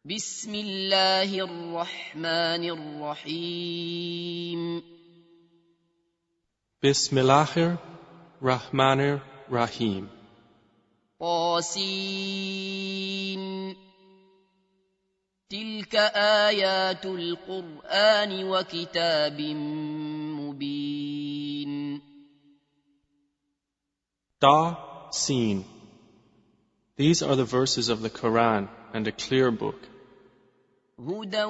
بسم الله الرحمن الرحيم بسم الله الرحمن الرحيم طاسين تلك آيات القرآن وكتاب مبين Ta Sin. These are the verses of the Quran and a clear book, هدى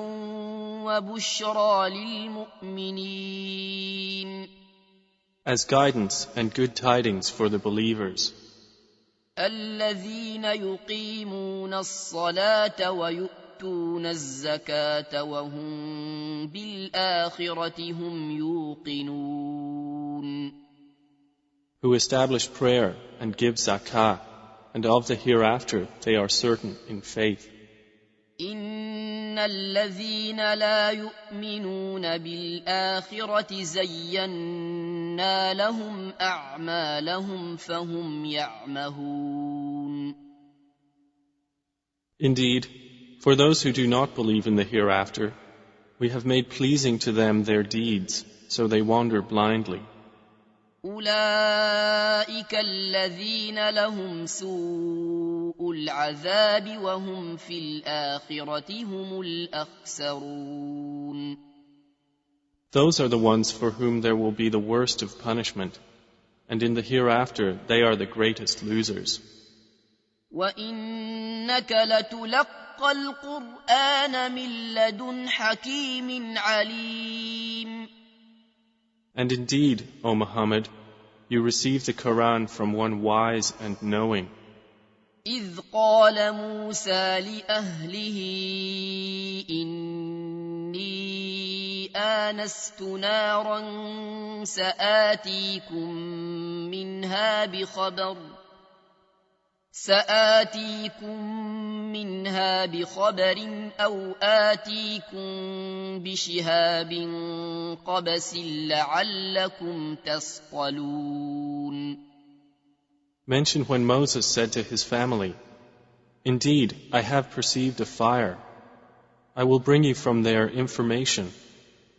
وبشرى للمؤمنين as guidance and good tidings for the believers, الذين يقيمون الصلاة ويؤتون الزكاة وهم بالآخرة هم يوقنون who establish prayer and give zakah, and of the hereafter they are certain in faith. إن الذين لا يؤمنون بالآخرة زينا لهم أعمالهم فهم يعمهون. Indeed, for those who do not believe in the hereafter, we have made pleasing to them their deeds, so they wander blindly. أولئك الذين لهم سوء العذاب وهم في الآخرة هم الأخسرون. Those are the ones for whom there will be the worst of punishment, and in the hereafter they are the greatest losers. وإنك لتلقى القرآن من لدن حكيم عليم. And indeed, O Muhammad, you receive the Quran from one wise and knowing. إذ قال موسى لأهله إني آنست نارا سآتيكم منها بخبر أو آتيكم بشهاب قبس لعلكم تصطلون. Mention when Moses said to his family, "Indeed, I have perceived a fire. I will bring you from there information,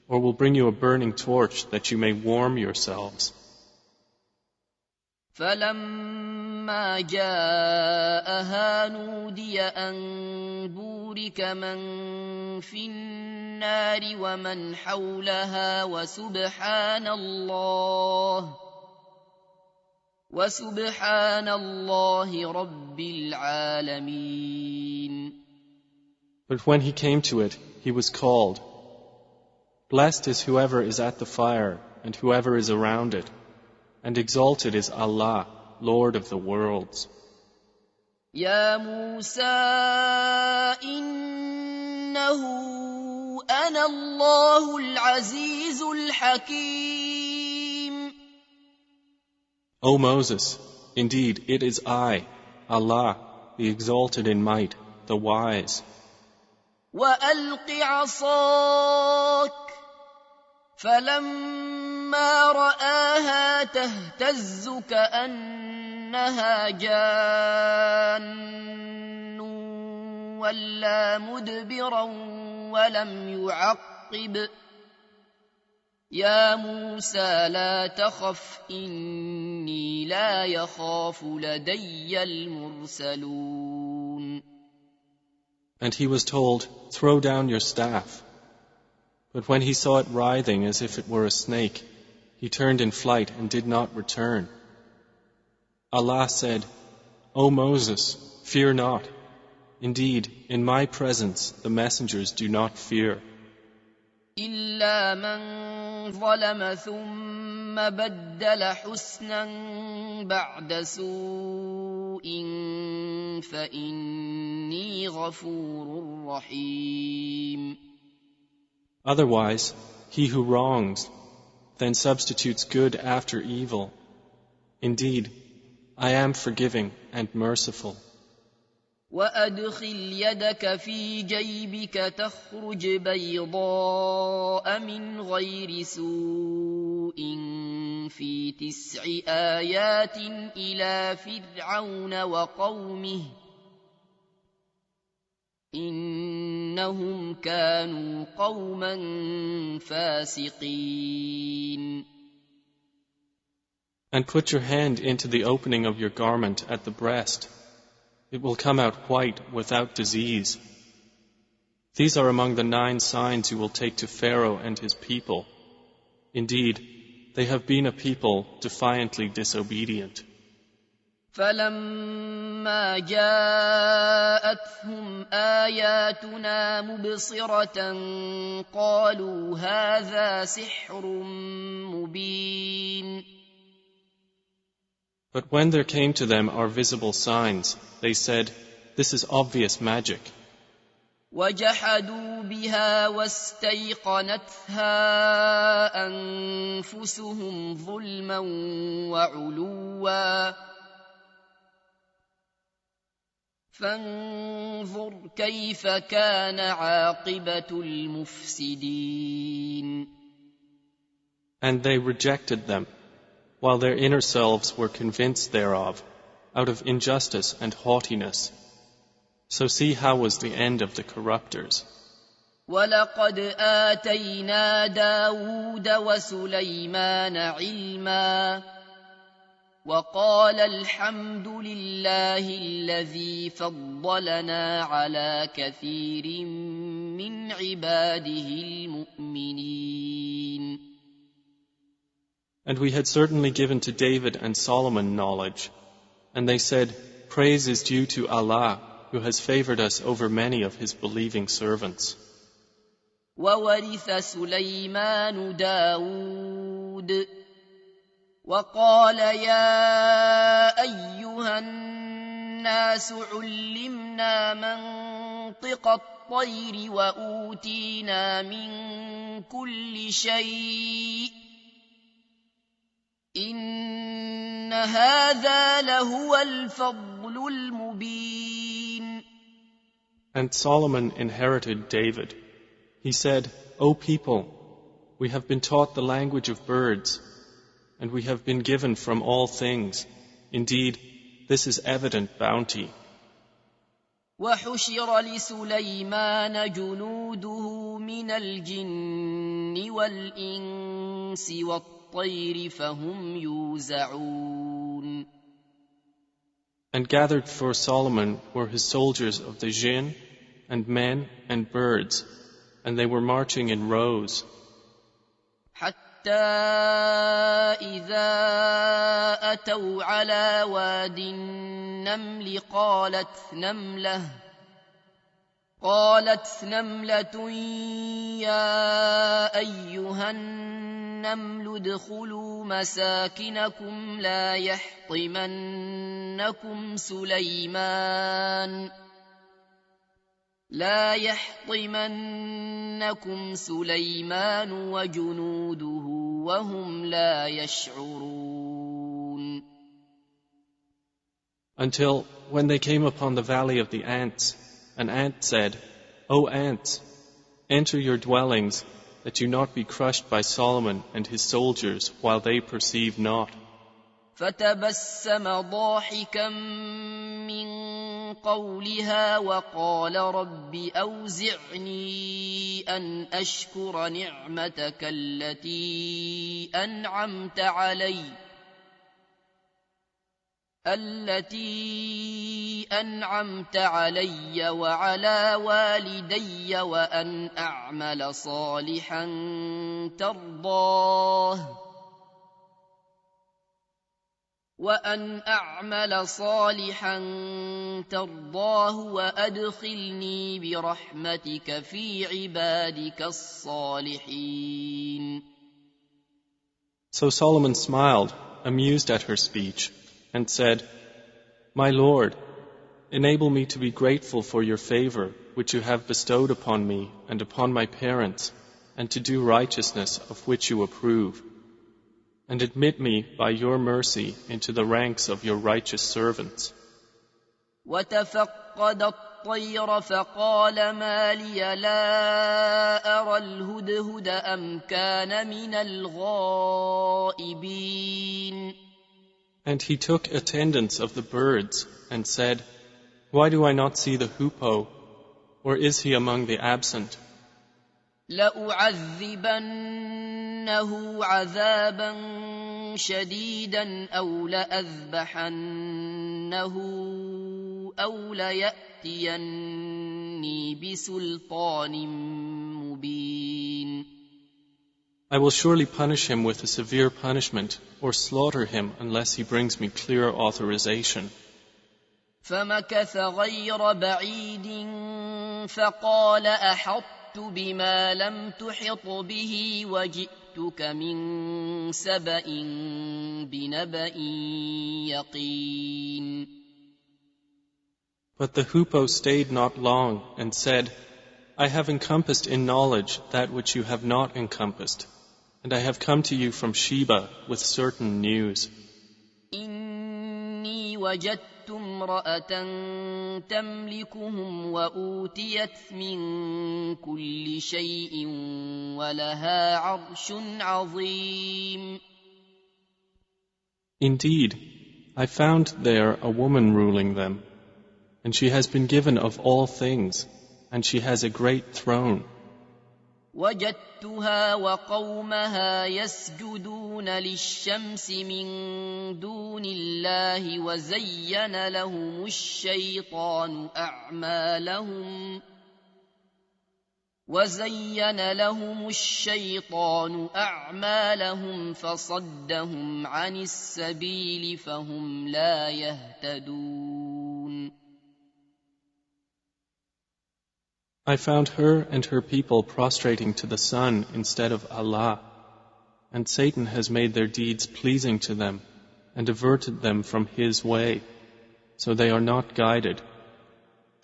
or will bring you a burning torch that you may warm yourselves." فلما جاءها نودي أن بورك من في النار ومن حولها وسبحان الله رب العالمين. But when he came to it, he was called. Blessed is whoever is at the fire and whoever is around it, and exalted is Allah, Lord of the worlds. يا موسى إنه أنا الله العزيز الحكيم. O Moses, indeed it is I, Allah, the exalted in might, the wise. وألق عصاك فلما رآها تهتز كأنها جان ولا مدبرا ولم يعقب. يا موسى لا تخف إني لا يخاف لدي المرسلون. And he was told, "Throw down your staff." But when he saw it writhing as if it were a snake, he turned in flight and did not return. Allah said, "O Moses, fear not. Indeed, in my presence the messengers do not fear. إلا من ظلم ثم بدل حسنا بعد سوء فإني غفور رحيم. Otherwise, he who wrongs, then substitutes good after evil. Indeed, I am forgiving and merciful." وأدخل يدك في جيبك تخرج بيضاء من غير سوء في 9 آيات إلى فرعون وقومه إنهم كانوا قوما فاسقين. And put your hand into the opening of your garment at the breast. It will come out white without disease. These are among the 9 signs you will take to Pharaoh and his people. Indeed, they have been a people defiantly disobedient. فلما جاءتهم آياتنا مبصرة قالوا هذا سحر مبين. But when there came to them our visible signs, they said, "This is obvious magic." وجحدوا بها واستيقنتها أنفسهم ظلما وعلوا فانظر كيف كان عاقبة المفسدين. And they rejected them, while their inner selves were convinced thereof, out of injustice and haughtiness. So see how was the end of the corruptors. وَلَقَدْ آتَيْنَا دَاوُودَ وَسُلَيْمَانَ عِلْمًا وَقَالَ الْحَمْدُ لِلَّهِ الَّذِي فَضَّلَنَا عَلَى كَثِيرٍ مِّنْ عِبَادِهِ الْمُؤْمِنِينَ. And we had certainly given to David and Solomon knowledge, and they said, "Praise is due to Allah, who has favored us over many of his believing servants." وَوَرِثَ سُلَيْمَانُ دَاوُودَ وَقَالَ يَا أَيُّهَا النَّاسُ عُلِّمْنَا مَنطِقَ الطَّيْرِ وَأُوتِينَا مِن كُلِّ شَيْءٍ إِنَّ هَذَا لَهُوَ الْفَضْلُ الْمُبِينُ. And Solomon inherited David. He said, "O people, we have been taught the language of birds, and we have been given from all things. Indeed, this is evident bounty." وَحُشِرَ لِسُلَيْمَانَ جُنُودُهُ مِنَ الْجِنِّ وَالْإِنسِ وَالطَّيْرِ فَهُمْ يُوزَعُونَ. And gathered for Solomon were his soldiers of the jinn, and men and birds, and they were marching in rows. حتى إذا أتوا على واد النمل قالت نملة يا أيها النمل ادخلوا مساكنكم لا يحطمنكم سليمان وجنوده وهم لا يشعرون. Until when they came upon the valley of the ants, an ant said, "O ants, enter your dwellings, that you not be crushed by Solomon and his soldiers while they perceive not." فتبسم ضاحكا من قولها وقال رب أوزعني أن أشكر نعمتك التي أنعمت علي وعلى والدي وأن أعمل صالحا ترضاه وأدخلني برحمتك في عبادك الصالحين. So Solomon smiled, amused at her speech, and said, "My Lord, enable me to be grateful for your favor, which you have bestowed upon me and upon my parents, and to do righteousness of which you approve. And admit me by your mercy into the ranks of your righteous servants." وتفقد الطير فقال ما لي لا أرى الهدهد أم كان من الغائبين. And he took attendance of the birds and said, "Why do I not see the hoopoe? or is he among the absent? لأعذبنه عذابا شديدا أو لأذبحنه أو ليأتيني بسلطان مبين. I will surely punish him with a severe punishment, or slaughter him unless he brings me clear authorization. فمكث غير بعيد فقال أحطت بما لم تحط به وجئتك من سبأ بنبأ يقين. But the hoopoe stayed not long and said, I have encompassed in knowledge that which you have not encompassed, and I have come to you from Sheba with certain news. إني وجدت امرأة تملكهم وأوتيت من كل شيء ولها عرش عظيم. Indeed, I found there a woman ruling them, and she has been given of all things, and she has a great throne. وجدتها وقومها يسجدون للشمس من دون الله وزين لهم الشيطان أعمالهم فصدهم عن السبيل فهم لا يهتدون. I found her and her people prostrating to the sun instead of Allah, and Satan has made their deeds pleasing to them and diverted them from his way, so they are not guided.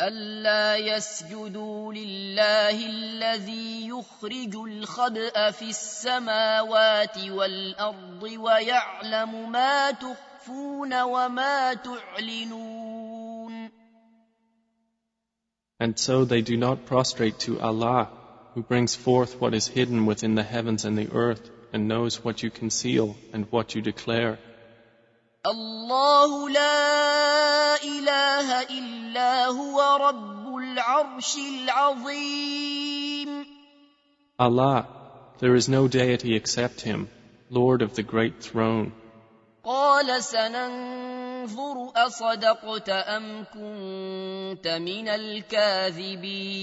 ألا يسجدوا لله الذي يخرج الخبأ في السماوات والأرض ويعلم ما تخفون وما تعلنون. And so they do not prostrate to Allah, who brings forth what is hidden within the heavens and the earth, and knows what you conceal and what you declare. الله لا إله إلا هو رب العرش العظيم. Allah, there is no deity except Him, Lord of the great throne. قال سننظر أصدقت أم كنت من الكاذبين.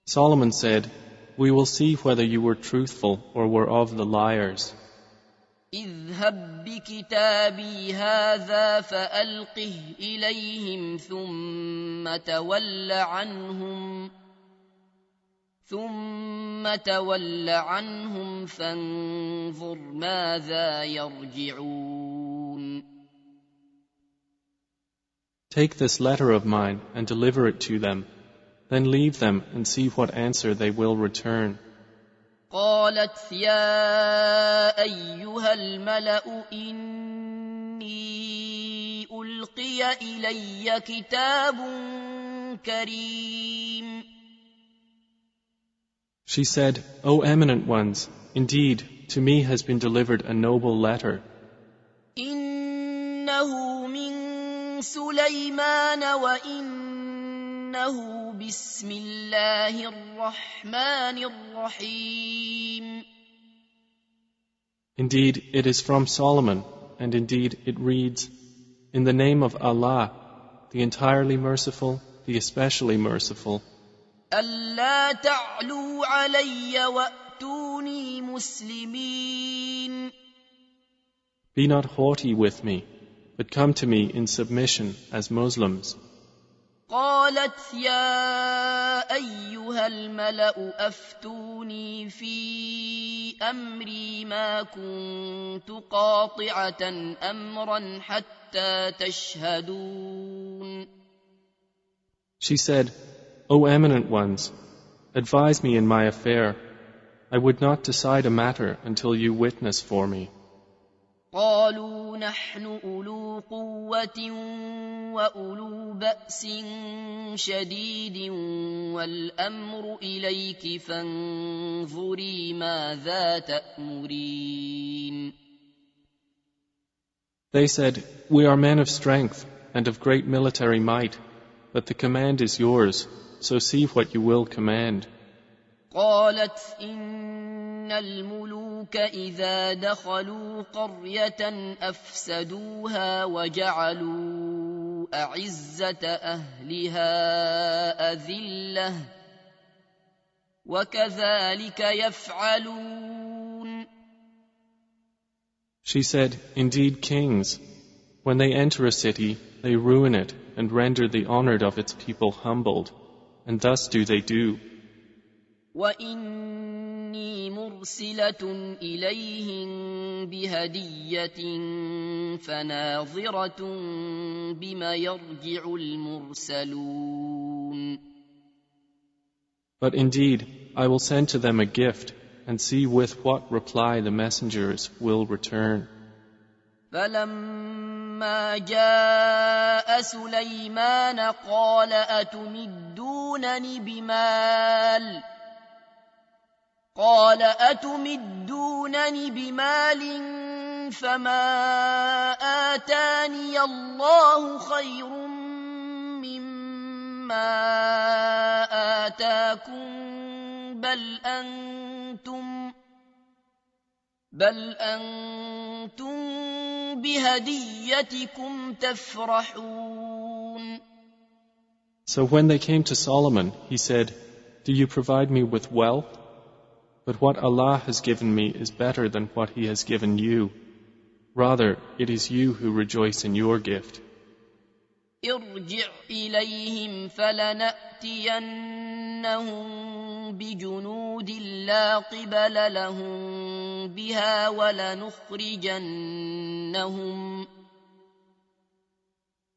Solomon said, We will see whether you were truthful or were of the liars. اذهب بكتابي هذا فألقه إليهم ثم تول عنهم فانظر ماذا يرجعون. Take this letter of mine and deliver it to them, then leave them and see what answer they will return. قالت يا أيها الملأ إني ألقي إلي كتاب كريم. She said, O eminent ones, indeed, to me has been delivered a noble letter. إنه من سليمان وإنه بسم الله الرحمن الرحيم. Indeed, it is from Solomon, and indeed it reads, In the name of Allah, the entirely merciful, the especially merciful. ألا تعلوا علي وأتوني مسلمين. Be not haughty with me, but come to me in submission as Muslims. قالت يا أيها الملأ أفتوني في أمري ما كنت قاطعة أمرا حتى تشهدون. She said, O eminent ones, advise me in my affair. I would not decide a matter until you witness for me. قالوا نحن أولو قوة وأولو بأس شديد والأمر إليك فانظري ماذا تأمرين. They said, We are men of strength and of great military might, but the command is yours, so see what you will command. قالت إن الملوك إذا دخلوا قرية أفسدوها وجعلوا أعزة أهلها أذلة وكذلك يفعلون. She said, Indeed, kings, when they enter a city, they ruin it and render the honored of its people humbled, and thus do they do. وَإِنِّي مُرْسِلَةٌ إِلَيْهِمْ بِهَدِيَّةٍ فَنَاظِرَةٌ بِمَ يَرْجِعُ الْمُرْسَلُونَ. But indeed, I will send to them a gift, and see with what reply the messengers will return. فَلَمَّا جَاءَ سُلَيْمَانَ قَالَ أَتُمِدُّونَنِ بِمَالٍ فَمَا آتَانِيَ اللَّهُ خَيْرٌ مِّمَّا آتَاكُم بل أنتم بهديتكم تفرحون. So when they came to Solomon, he said, Do you provide me with wealth? But what Allah has given me is better than what He has given you. Rather, it is you who rejoice in your gift. ارجع إليهم فلنأتينهم بجنود لا قبل لهم بها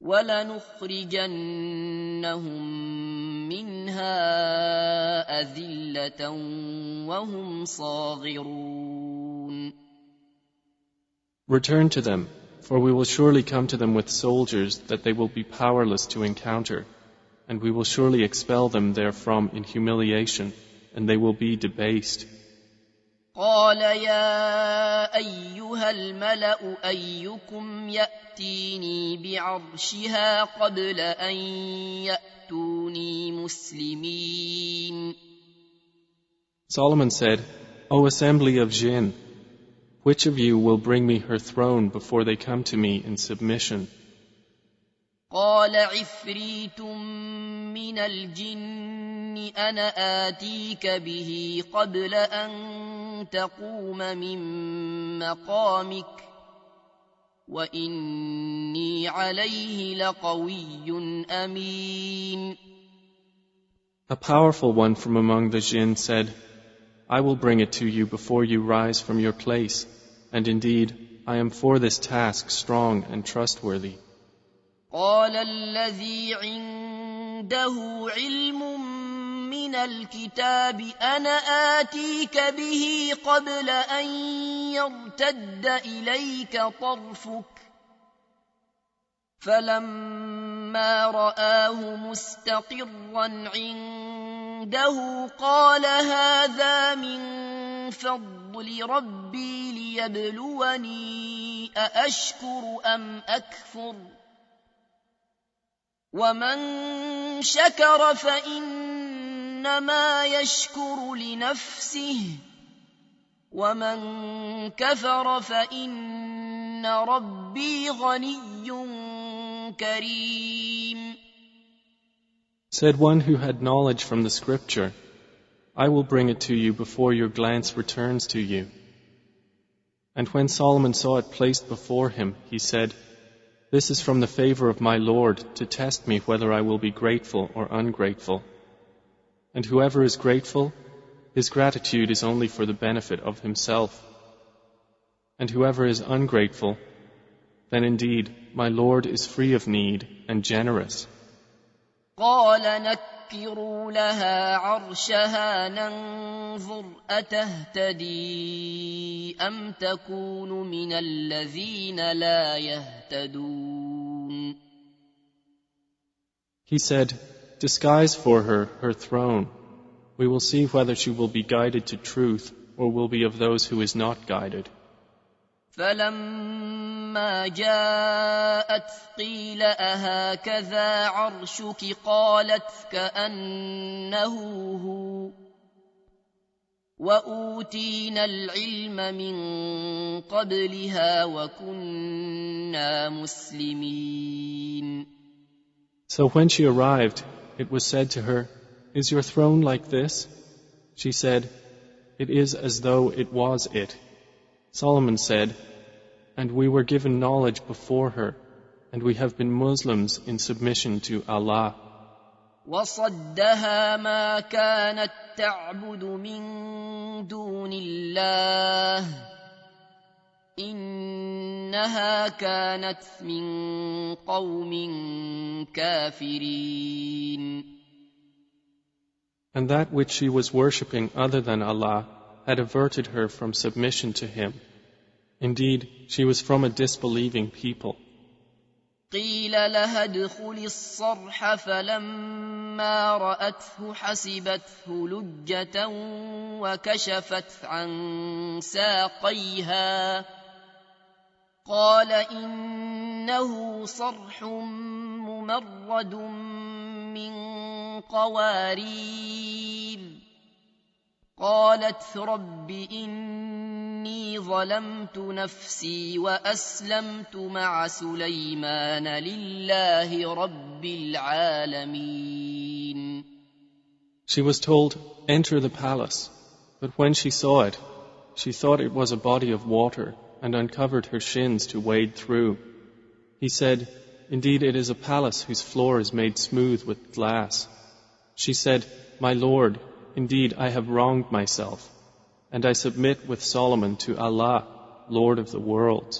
ولنخرجنهم منها أذلة وهم صاغرون. Return to them, for we will surely come to them with soldiers that they will be powerless to encounter, and we will surely expel them therefrom in humiliation, and they will be debased. قال يا أيها الملأ أيكم يأتيني بعرشها قبل أن يأتوني مسلمين. Solomon said, O assembly of jinn, which of you will bring me her throne before they come to me in submission? قال عفريت من الجن أنا آتيك به قبل أن تقوم من مقامك وإني عليه لقوي أمين. A powerful one from among the jinn said, I will bring it to you before you rise from your place, and indeed, I am for this task strong and trustworthy. قال الذي عنده علم من الكتاب أنا آتيك به قبل أن يرتد إليك طرفك فلما رآه مستقرا عنده قال هذا من فضل ربي ليبلوني أأشكر أم أكفر ومن شكر فإنما يشكر لنفسه ومن كفر فإن ربي غني كريم. Said one who had knowledge from the scripture, I will bring it to you before your glance returns to you. And when Solomon saw it placed before him, he said, This is from the favor of my Lord to test me whether I will be grateful or ungrateful. And whoever is grateful, his gratitude is only for the benefit of himself. And whoever is ungrateful, then indeed my Lord is free of need and generous. قال نكروا لها عرشها ننظر أتهتدي أم تكون من الذين لا يهتدون. He said, Disguise for her her throne. We will see whether she will be guided to truth or will be of those who is not guided. فلما جاءت قيل أهكذا عرشك قالت كأنه هو وأوتينا العلم من قبلها وكنا مسلمين. So when she arrived, it was said to her, "Is your throne like this?" She said, "It is as though it was it." Solomon said, "And we were given knowledge before her, and we have been Muslims in submission to Allah." وصدها ما كانت تعبد من دون الله إنها كانت من قوم كافرين. And that which she was worshipping other than Allah had averted her from submission to Him. Indeed, she was from a disbelieving people. قيل لها ادخلي الصرح فلما رأته حسبته لجة وكشفت عن ساقيها قال إنه صرح ممرد من قوارير قالت رب إني ظلمت نفسي وأسلمت مع سليمان لله رب العالمين. She was told, "Enter the palace." But when she saw it, she thought it was a body of water and uncovered her shins to wade through. He said, "Indeed it is a palace whose floor is made smooth with glass." She said, "My Lord, indeed I have wronged myself, and I submit with Solomon to Allah, Lord of the worlds."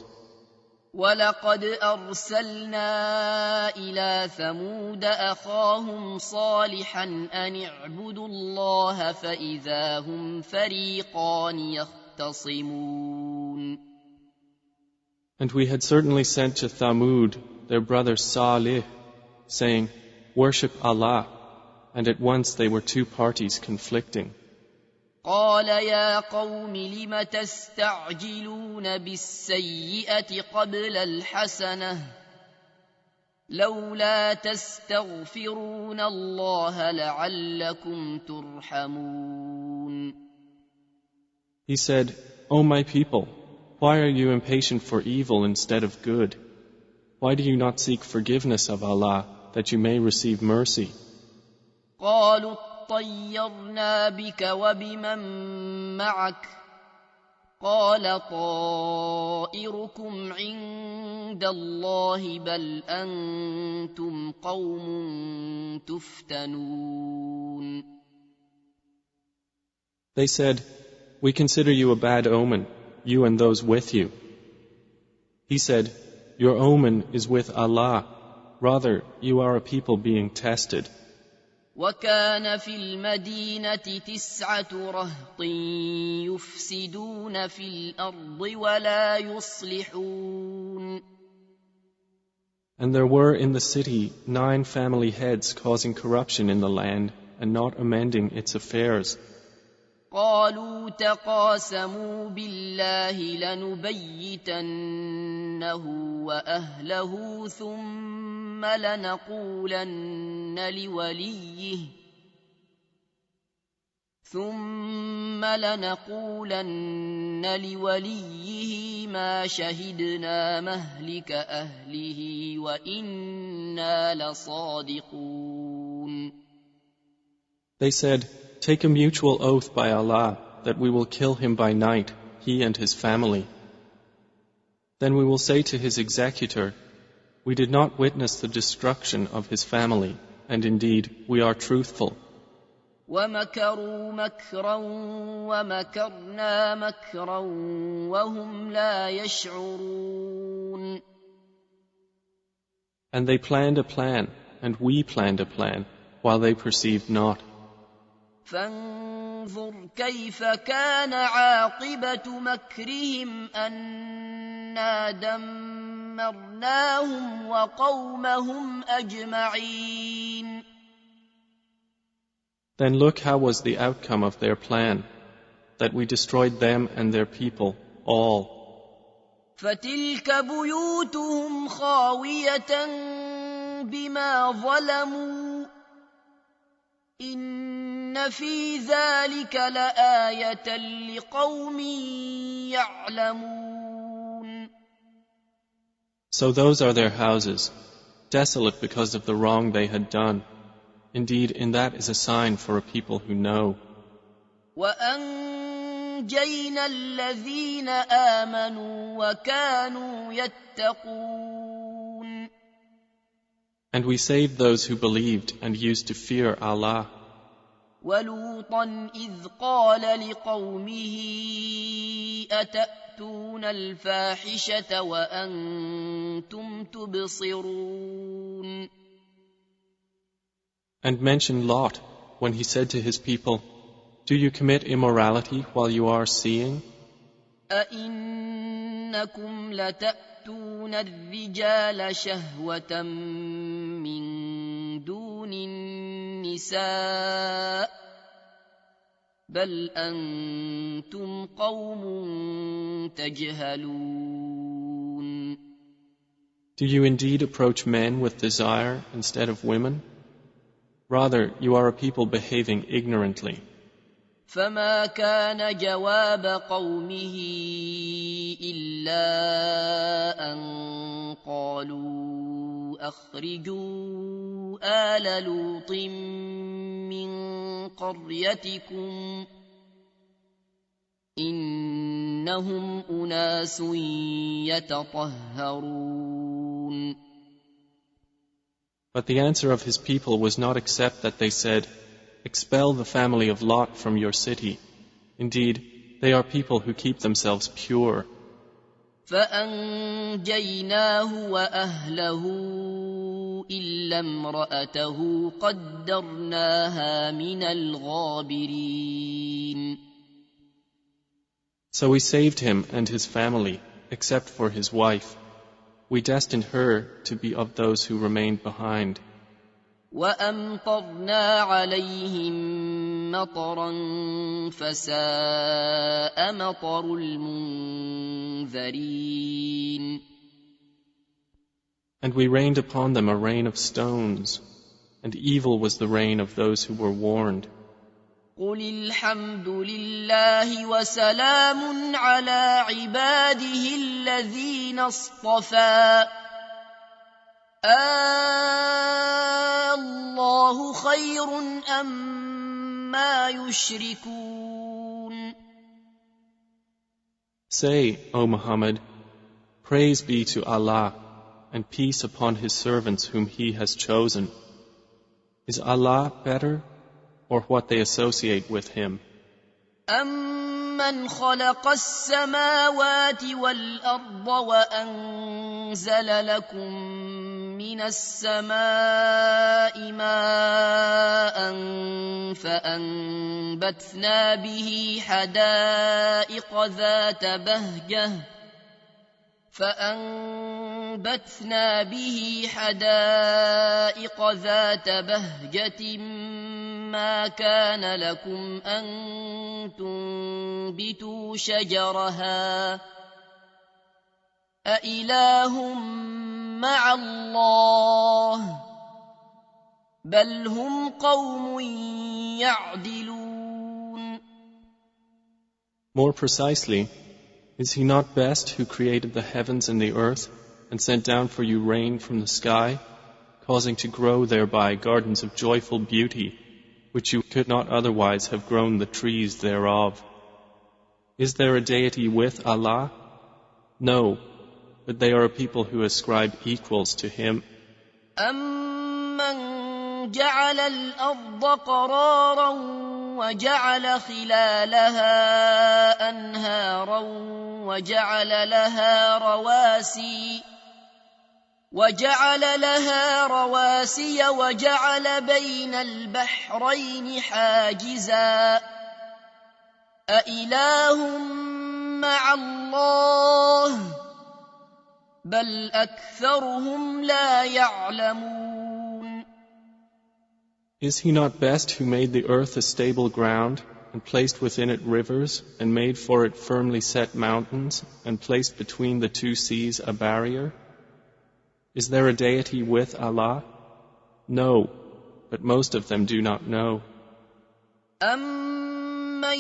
وَلَقَدْ أَرْسَلْنَا إِلَى ثَمُودَ أَخَاهُمْ صَالِحًا أَنِ اعْبُدُوا اللَّهَ فَإِذَا هُمْ فَرِيقَانِ يَخْتَصِمُونَ. And we had certainly sent to Thamud their brother Salih, saying, "Worship Allah." And at once they were two parties conflicting. قال يا قوم لم تستعجلون بالسيئة قبل الحسنة لولا تستغفرون الله لعلكم ترحمون. He said, "O my people, why are you impatient for evil instead of good? Why do you not seek forgiveness of Allah that you may receive mercy?" قالوا اطيرنا بك وبمن معك قال طائركم عند الله بل أنتم قوم تفتنون. They said, "We consider you a bad omen, you and those with you." He said, "Your omen is with Allah. Rather, you are a people being tested." وكان في المدينة 9 رهط يفسدون في الأرض ولا يصلحون. And there were in the city 9 family heads causing corruption in the land and not amending its affairs. قالوا تقاسموا بالله لنبيتنه وأهله ثم لنقولن لوليه ما شهدنا مهلك أهله وإنا لصادقون. They said, "Take a mutual oath by Allah that we will kill him by night, he and his family. Then we will say to his executor, we did not witness the destruction of his family, and indeed we are truthful." وَمَكَرُوا مَكْرًا وَمَكَرْنَا مَكْرًا وَهُمْ لَا يَشْعُرُونَ. And they planned a plan, and we planned a plan, while they perceived not. فانظر كيف كان عاقبة مكرهم أنا دمرناهم وقومهم أجمعين. Then look how was the outcome of their plan, that we destroyed them and their people, all. فتلك بيوتهم خاوية بما ظلموا إن في ذلك لآية لقوم يعلمون. So those are their houses, desolate because of the wrong they had done. Indeed, in that is a sign for a people who know. وأنجينا الذين آمنوا وكانوا يتقون. And we saved those who believed and used to fear Allah. ولوطا إذ قال لقومه أتأتون الفاحشة وأنتم تبصرون. And mention Lot when he said to his people, do you commit immorality while you are seeing? أئنكم لتأتون الرجال شهوة من دون النساء بل أنتم قوم تجهلون. Do you indeed approach men with desire instead of women? Rather, you are a people behaving ignorantly. فما كان جواب قومه إلا أن قالوا أخرجوا آل لوط من قريتكم إنهم أناس يتطهرون. But the answer of his people was not except that they said, expel the family of Lot from your city. Indeed, they are people who keep themselves pure. فأنجيناه وأهله إلا امرأته قدرناها من الغابرين. So we saved him and his family, except for his wife. We destined her to be of those who remained behind. وأمطرنا عليهم مطرا فساء مطر المنذرين. And we rained upon them a rain of stones, and evil was the rain of those who were warned. قل الحمد لله وسلام على عباده الذين اصطفى الله خير أما يشركون. Say, O Muhammad, praise be to Allah and peace upon His servants whom He has chosen. Is Allah better or what they associate with Him? أَمَّنْ خَلَقَ السَّمَاوَاتِ وَالْأَرْضَ وَأَنزَلَ لَكُم مِّنَ السَّمَاءِ مَاءً فَأَنبَتْنَا بِهِ حدائق ذات بهجة ما كان لكم أن تنبتوا شجرها أإله مع الله بل هم قوم يعدلون. More precisely, is He not best who created the heavens and the earth and sent down for you rain from the sky, causing to grow thereby gardens of joyful beauty, which you could not otherwise have grown the trees thereof? Is there a deity with Allah? No, but they are a people who ascribe equals to Him. أَمَّنْ جَعَلَ الْأَرْضَ قَرَارًا وَجَعَلَ خِلَالَهَا أَنْهَارًا وَجَعَلَ لَهَا رَوَاسِيَ وَجَعَلَ بَيْنَ الْبَحْرَيْنِ حَاجِزًا أَإِلَٰهٌ مَّعَ اللَّهِ بَلْ أَكْثَرُهُمْ لَا يَعْلَمُونَ. Is He not best who made the earth a stable ground and placed within it rivers, and made for it firmly set mountains, and placed between the two seas a barrier? Is there a deity with Allah? No, but most of them do not know. أَمَّن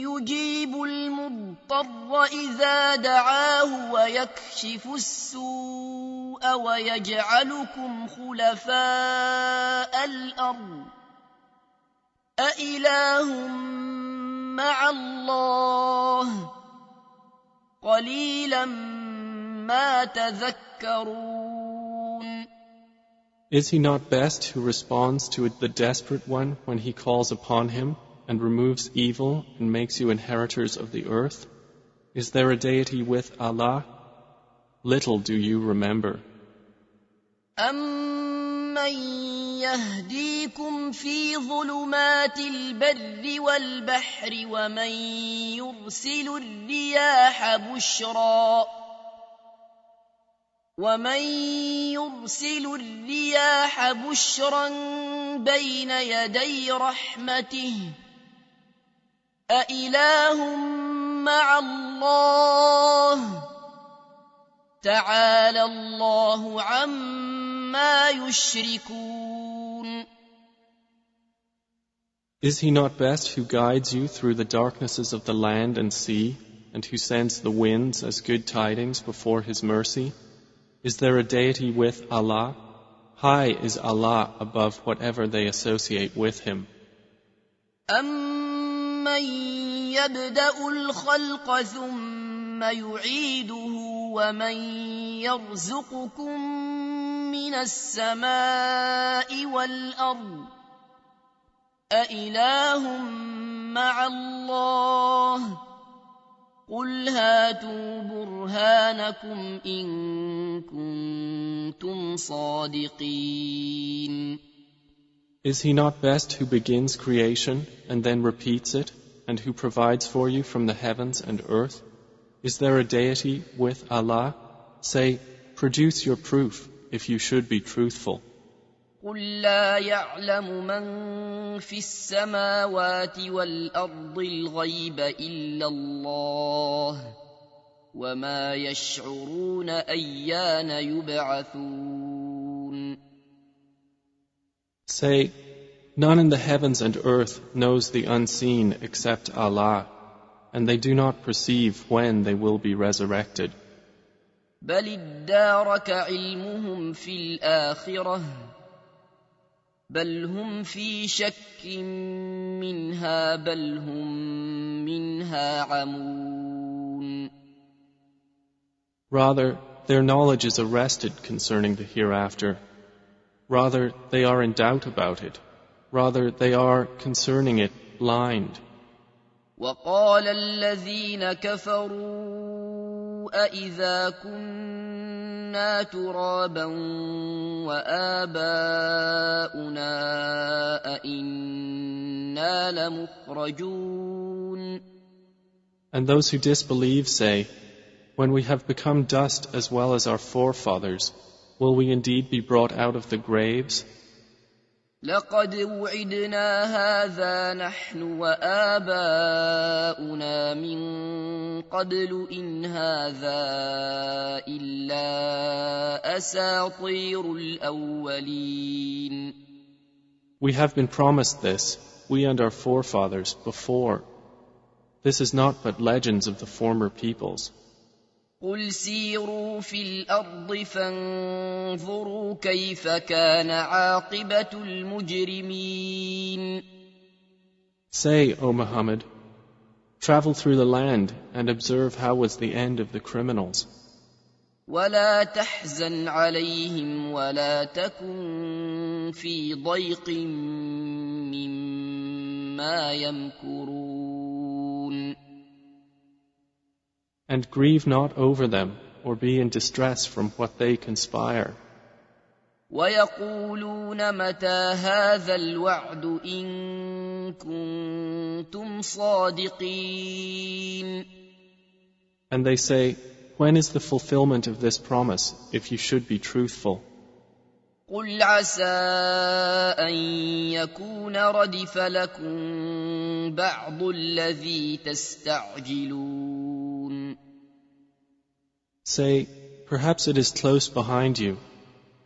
يُجِيبُ الْمُضْطَرَّ إِذَا دَعَاهُ وَيَكْشِفُ السُّوءَ وَيَجْعَلُكُمْ خُلَفَاءَ الْأَرْضِ أَإِلَٰهٌ مَّعَ اللَّهِ قَلِيلًا مَّا تَذَكَّرُونَ. Is he not best who responds to the desperate one when he calls upon him, and removes evil and makes you inheritors of the earth? Is there a deity with Allah? Little do you remember. أَمَّن يَهْدِيكُمْ فِي ظُلُمَاتِ الْبَرِّ وَالْبَحْرِ ومن يرسل الرياح بشرا بين يدي رحمته أإله مع الله تعالى الله عما يشركون. Is he not best who guides you through the darknesses of the land and sea, and who sends the winds as good tidings before his mercy? Is there a deity with Allah? High is Allah above whatever they associate with him. أَمَّن يَبْدَأُ الْخَلْقَ ثُمَّ يُعِيدُهُ وَمَن يَرْزُقُكُم مِّنَ السَّمَاءِ وَالْأَرْضِ أَإِلَٰهٌ مَّعَ اللَّهِ قُلْ هَاتُوا بُرْهَانَكُمْ إِن كُنتُمْ صَادِقِينَ. Is he not best who begins creation and then repeats it, and who provides for you from the heavens and earth? Is there a deity with Allah? Say, produce your proof if you should be truthful. قُل لَّا يَعْلَمُ مَن فِي السَّمَاوَاتِ وَالْأَرْضِ الْغَيْبَ إِلَّا اللَّهُ وَمَا يَشْعُرُونَ أَيَّانَ يُبْعَثُونَ. Say, none in the heavens and earth knows the unseen except Allah, and they do not perceive when they will be resurrected. بَلِ ادَّارَكَ عِلْمُهُمْ فِي الْآخِرَةِ بل هم في شك منها بل هم منها عمون. Rather, their knowledge is arrested concerning the hereafter. Rather, they are in doubt about it. Rather, they are, concerning it, blind. وقال الذين كفروا أإذا كنا ترابا وآباؤنا أإنا لمخرجون. And those who disbelieve say, when we have become dust as well as our forefathers, will we indeed be brought out of the graves? لقد وعدنا هذا نحن وآباؤنا من قبل إن هذا إلا أساطير الأولين. We have been promised this, we and our forefathers, before. This is not but legends of the former peoples. قُلْ سِيرُوا فِي الْأَرْضِ فَانظُرُوا كَيْفَ كَانَ عَاقِبَةُ الْمُجْرِمِينَ. Say, O Muhammad, travel through the land and observe how was the end of the criminals. وَلَا تَحْزَنْ عَلَيْهِمْ وَلَا تَكُنْ فِي ضَيْقٍ مِّمَّا يَمْكُرُونَ. And grieve not over them, or be in distress from what they conspire. وَيَقُولُونَ مَتَى هَذَا الْوَعْدُ إِن كُنتُمْ صَادِقِينَ. And they say, when is the fulfillment of this promise, if you should be truthful? قل عسى أن يكون ردف لكم بعض الذي تستعجلون. Say, perhaps it is close behind you,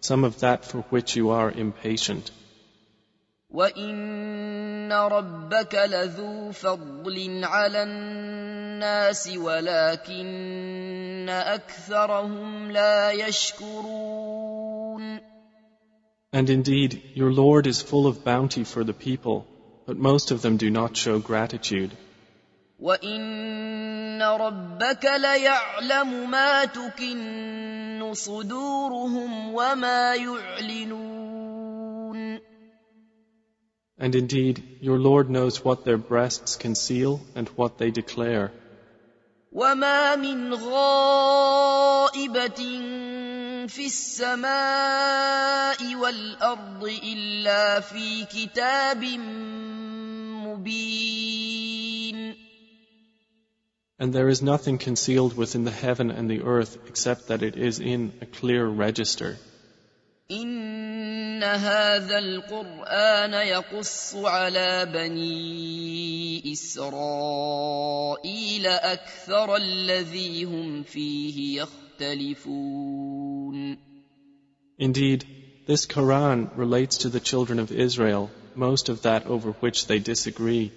some of that for which you are impatient. وَإِنَّ رَبَّكَ لَذُو فَضْلٍ عَلَى النَّاسِ وَلَكِنَّ أَكْثَرَهُمْ لَا يَشْكُرُونَ. And indeed, your Lord is full of bounty for the people, but most of them do not show gratitude. وَإِنَّ رَبَّكَ لَيَعْلَمُ مَا تُكِنُّ صُدُورُهُمْ وَمَا يُعْلِنُونَ. And indeed, your Lord knows what their breasts conceal and what they declare. وَمَا مِنْ غَائِبَةٍ فِي السَّمَاءِ وَالْأَرْضِ إِلَّا فِي كِتَابٍ مُبِينٍ. And there is nothing concealed within the heaven and the earth except that it is in a clear register. إِنَّ هَذَا الْقُرْآنَ يَقُصُّ عَلَى بَنِي إِسْرَائِيلَ أَكْثَرَ الَّذِي هُمْ فِيهِ يَخْتَلِفُونَ. Indeed, this Quran relates to the children of Israel most of that over which they disagree.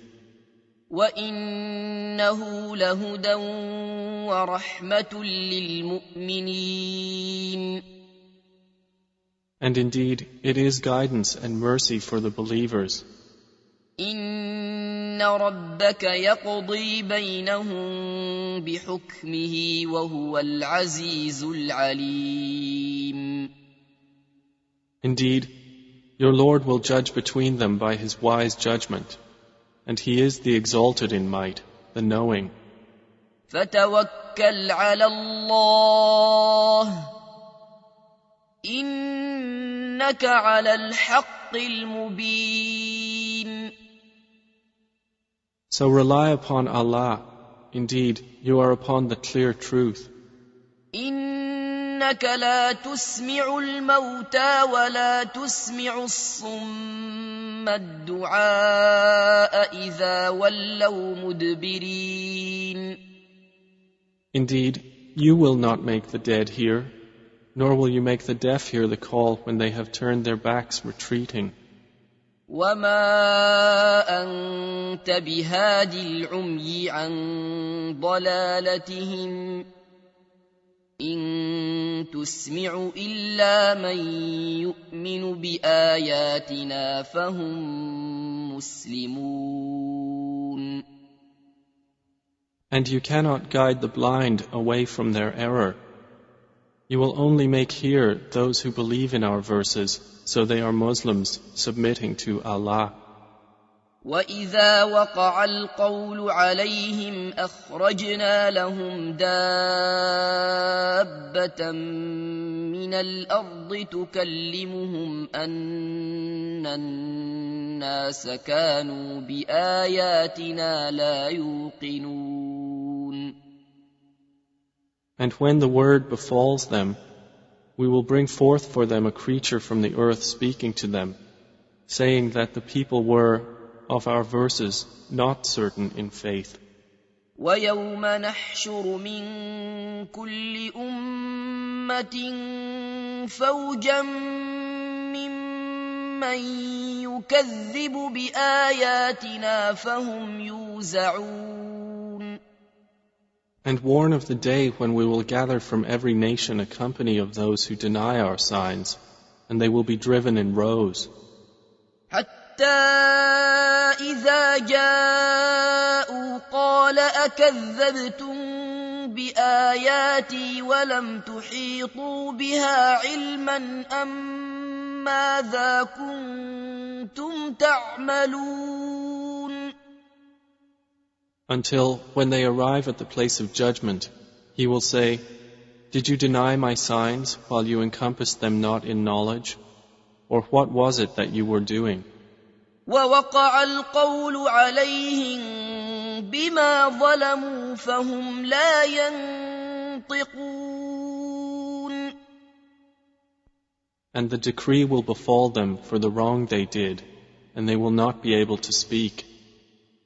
وَإِنَّهُ لَهُدًى وَرَحْمَةٌ لِّلْمُؤْمِنِينَ. And indeed, it is guidance and mercy for the believers. إِنَّ رَبَّكَ يَقْضِي بَيْنَهُم بِحُكْمِهِ وَهُوَ الْعَزِيزُ الْعَلِيمُ. Indeed, your Lord will judge between them by His wise judgment, and He is the exalted in might, the knowing. فَتَوَكَّلْ عَلَى اللَّهِ إِنَّكَ عَلَى الْحَقِّ الْمُبِينِ. So rely upon Allah. Indeed, you are upon the clear truth. إِنَّكَ لَا تُسْمِعُ الْمَوْتَى وَلَا تُسْمِعُ الصُّمَّ الدُّعَاءَ إِذَا وَلَّوْا مُدْبِرِينَ. Indeed, you will not make the dead hear, nor will you make the deaf hear the call when they have turned their backs retreating. وَمَا أَنْتَ بِهَادِ الْعُمْيِ عَنْ ضَلَالَتِهِمْ إِن تُسْمِعُ إِلَّا مَن يُؤْمِنُ بِآيَاتِنَا فَهُم مُسْلِمُونَ. And you cannot guide the blind away from their error. You will only make hear those who believe in our verses, so they are Muslims submitting to Allah. وَإِذَا وَقَعَ الْقَوْلُ عَلَيْهِمْ أَخْرَجْنَا لَهُمْ دَابَّةً مِّنَ الْأَرْضِ تُكَلِّمُهُمْ أَنَّ النَّاسَ كَانُوا بِآيَاتِنَا لَا يُوقِنُونَ. And when the word befalls them, we will bring forth for them a creature from the earth speaking to them, saying that the people were, of our verses, not certain in faith. وَيَوْمَ نَحْشُرُ مِن كُلِّ أُمَّةٍ فَوْجًا مِّمَّن يُكَذِّبُ بِآيَاتِنَا فَهُمْ يُوزَعُونَ. And warn of the day when we will gather from every nation a company of those who deny our signs, and they will be driven in rows. حَتَّى إِذَا جَاءُوا قَالَ أَكَذَّبْتُم بِآيَاتِي وَلَمْ تُحِيطُوا بِهَا عِلْمًا أَم مَّاذَا كُنتُمْ تَعْمَلُونَ. Until, when they arrive at the place of judgment, He will say, Did you deny my signs while you encompassed them not in knowledge? Or what was it that you were doing? وَوَقَعَ الْقَوْلُ عَلَيْهِمْ بِمَا ظَلَمُوا فَهُمْ لَا يَنطِقُونَ. And the decree will befall them for the wrong they did, and they will not be able to speak.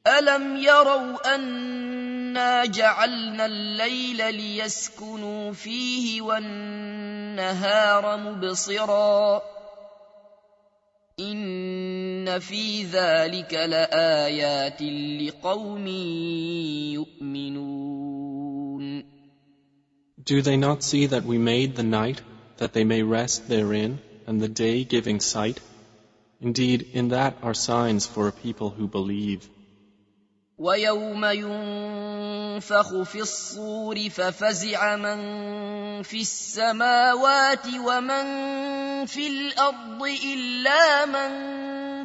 ألم يروا أنا جعلنا الليل ليسكنوا فيه والنهار مبصرا إن في ذلك لآيات لقوم يؤمنون. Do they not see that we made the night that they may rest therein, and the day giving sight? Indeed, in that are signs for a people who believe. ويوم ينفخ في الصور ففزع من في السماوات ومن في الأرض إلا من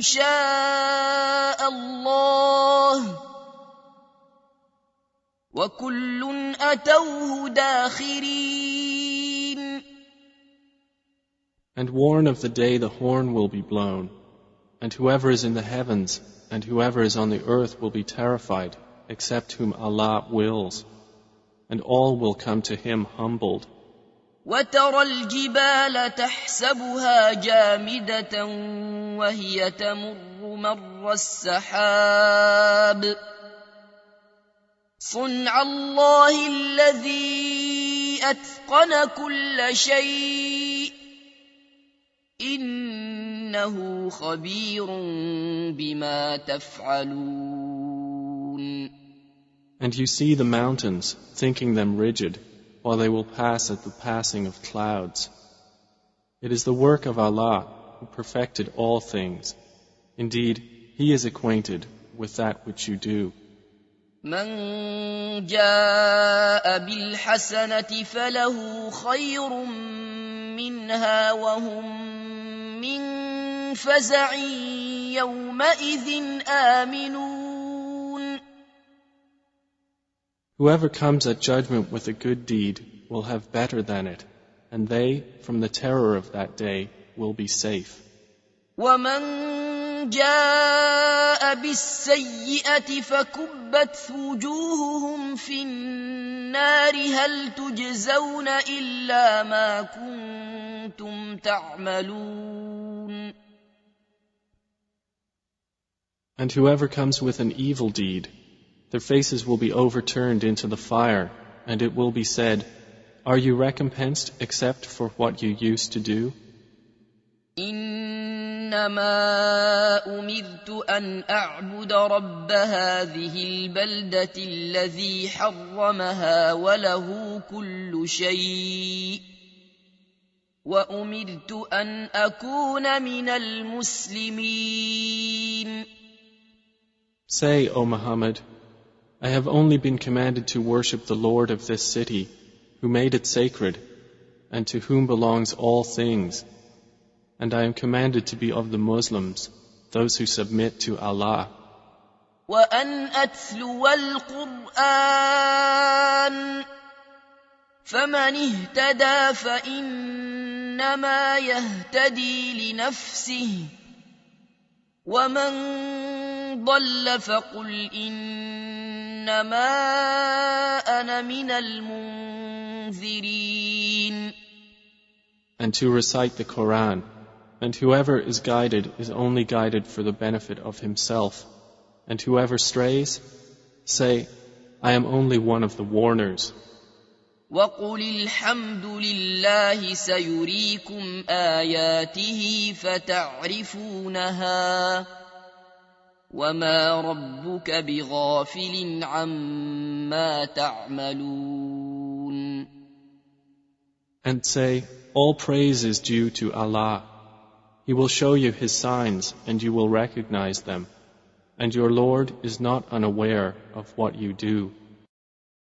شاء الله وكل أتوه داخرين. And warn of the day the horn will be blown, and whoever is in the heavens and whoever is on the earth will be terrified, except whom Allah wills, and all will come to Him humbled. وترى الجبال تحسبها جامدة وهي تمر مر السحاب صنع الله الذي أتقن كل شيء إنه خبير بما تفعلون. And you see the mountains, thinking them rigid, while they will pass at the passing of clouds. It is the work of Allah, who perfected all things. Indeed, He is acquainted with that which you do. من جاء بالحسنة فله خير منها وهم من فزع يومئذ آمنون. Whoever comes at judgment with a good deed will have better than it, and they, from the terror of that day, will be safe. ومن جاء بالسيئة فكبت وجوههم في النار هل تجزون إلا ما كنتم تعملون. And whoever comes with an evil deed, their faces will be overturned into the fire, and it will be said, Are you recompensed except for what you used to do? إنما أمرت أن أعبد رب هذه البلدة الذي حرمها وله كل شيء وأمرت أن أكون من المسلمين. Say, O Muhammad, I have only been commanded to worship the Lord of this city, who made it sacred, and to whom belongs all things. And I am commanded to be of the Muslims, those who submit to Allah. وأن أتلو القرآن فمن اهتدى فإنما يهتدي لنفسه ومن ضل فقل إنما أنا من المنذرين. And to recite the Quran, and whoever is guided is only guided for the benefit of himself, and whoever strays, say, I am only one of the warners. وقل الحمد لله سيريكم آياته فتعرفونها وما ربك بغافل عما تعملون. And say, all praise is due to Allah. He will show you His signs and you will recognize them. And your Lord is not unaware of what you do.